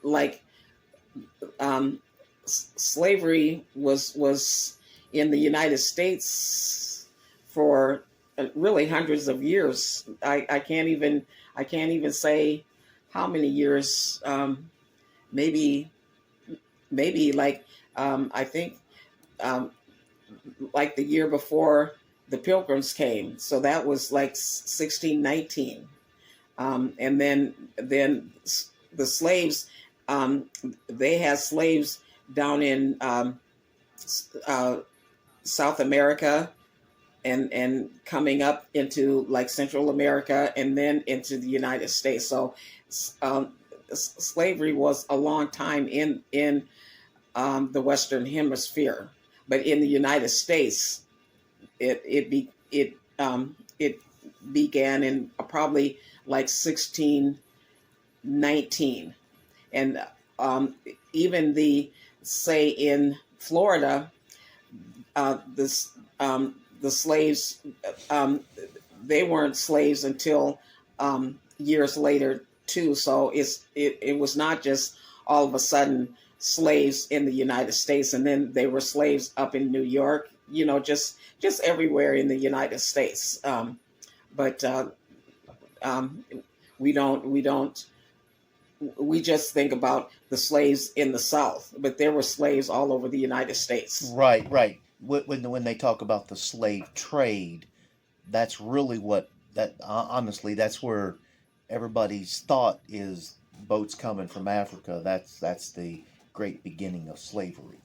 like slavery was in the United States for really hundreds of years. I can't even say how many years. Maybe maybe like I think um, like the year before the Pilgrims came. So that was like 1619, and then the slaves. They had slaves down in uh, South America and coming up into like Central America and then into the United States. So slavery was a long time in the Western Hemisphere, but in the United States, it began in probably like 1619, and even say in Florida, the slaves, um, they weren't slaves until years later too. So it was not just all of a sudden slaves in the United States, and then they were slaves up in New York. Just everywhere in the United States. But um, we don't we just think about the slaves in the South, but there were slaves all over the United States. Right, right. When they talk about the slave trade, that's really what that honestly that's where everybody's thought is boats coming from Africa. That's the great beginning of slavery.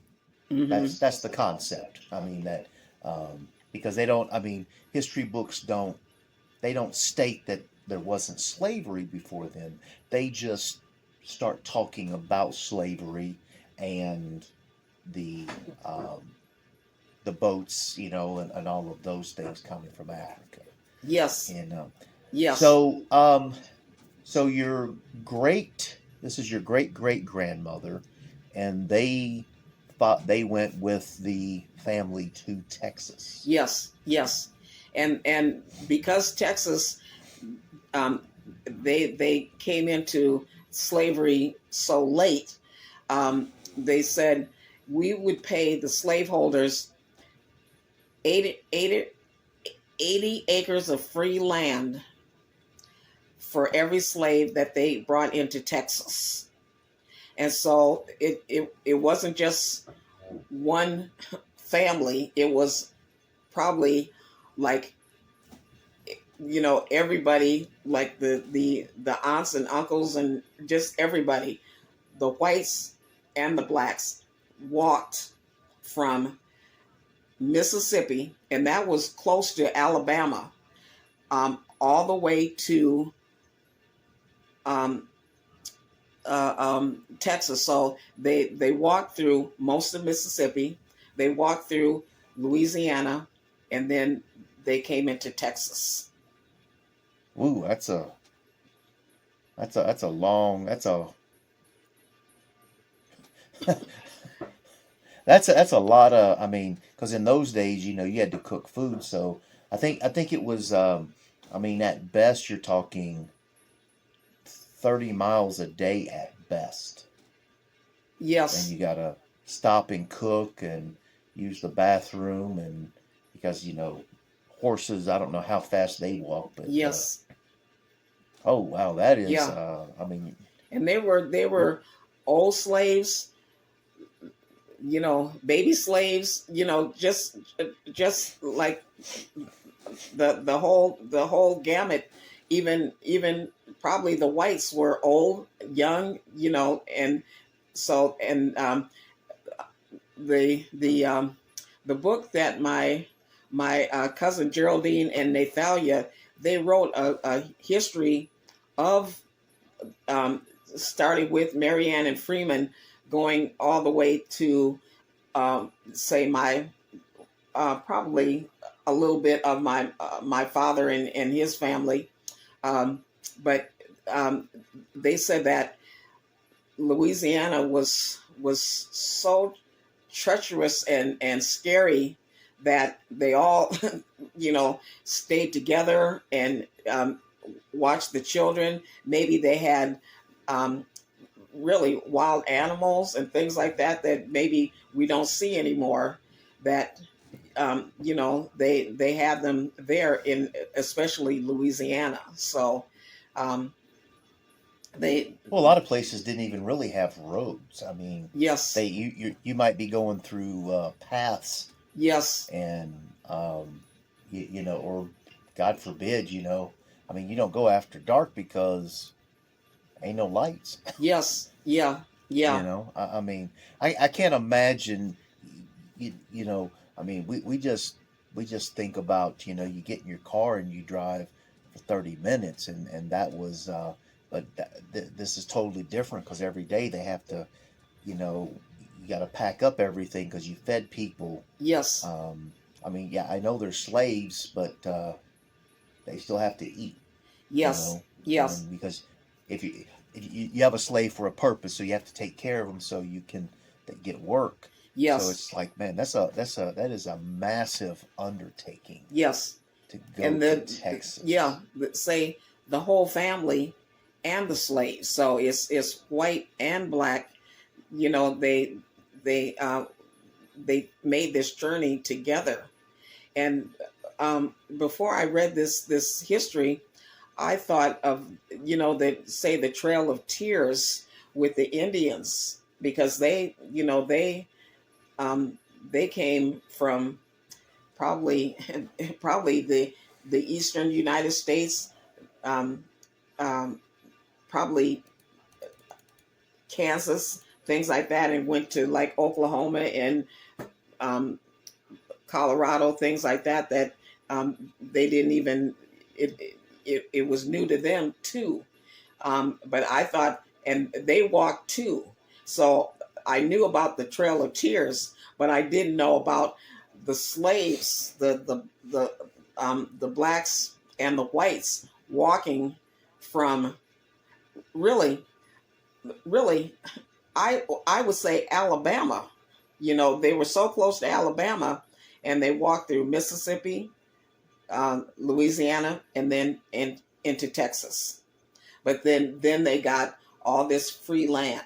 Hmm. That's the concept. I mean that because they don't. I mean history books don't state that there wasn't slavery before then. They just start talking about slavery and the um, the boats, and all of those things coming from Africa. Yes, And yes, so, so this is your great great grandmother, and they thought they went with the family to Texas. yes, yes, and because Texas, um, they came into slavery so late, they said we would pay the slaveholders 80, 80, 80 acres of free land for every slave that they brought into Texas. And so it wasn't just one family, it was probably like everybody, like the aunts and uncles and just everybody, the whites and the blacks, walked from Mississippi, and that was close to Alabama, all the way to um, Texas. So they walked through most of Mississippi, they walked through Louisiana, and then they came into Texas. Ooh, that's a long that's a lot of. I mean, because in those days, you had to cook food. So I think it was. I mean, at best, you're talking 30 miles a day at best, and Yes, you gotta stop and cook and use the bathroom, and because horses. I don't know how fast they walk, but yes, oh wow, that is. yeah. I mean, And they were old slaves, baby slaves, just like the whole gamut. Even probably the whites were old, young, and so and the book that my cousin Geraldine and Nathalia, they wrote a history of, starting with Marianne and Freeman, going all the way to, say, my probably a little bit of my father and his family, um, but they said that Louisiana was so treacherous and scary that they all stayed together and watched the children. Maybe they had um, really wild animals and things like that that maybe we don't see anymore. That they had them there in especially Louisiana. So um, they Well, a lot of places didn't even really have roads. I mean, yes, you might be going through paths, yes, and or God forbid, I mean, you don't go after dark because ain't no lights. yes, yeah, yeah, I mean, I can't imagine. I mean, we just think about, you get in your car and you drive for 30 minutes, and that was, but this is totally different because every day they have to, you know, you got to pack up everything because you fed people. yes, Um, I mean, yeah, I know they're slaves, but they still have to eat, you yes, know, yes, and because if you have a slave for a purpose, so you have to take care of them so you can get work. So yes, it's like, man, that is a massive undertaking yes. to go And to yeah, Texas. say the whole family and the slaves. So it's white and black. You know, they they made this journey together. And before I read this history, I thought of the Trail of Tears with the Indians, because they came from probably probably the eastern United States, um, um, probably Kansas, things like that, and went to like Oklahoma and um, Colorado, things like that. That they didn't even it was new to them too. But I thought, and they walked too. So I knew about the Trail of Tears, but I didn't know about the slaves, the blacks and the whites walking from really, really, I would say Alabama. They were so close to Alabama, and they walked through Mississippi, Louisiana, and then into Texas. But then they got all this free land.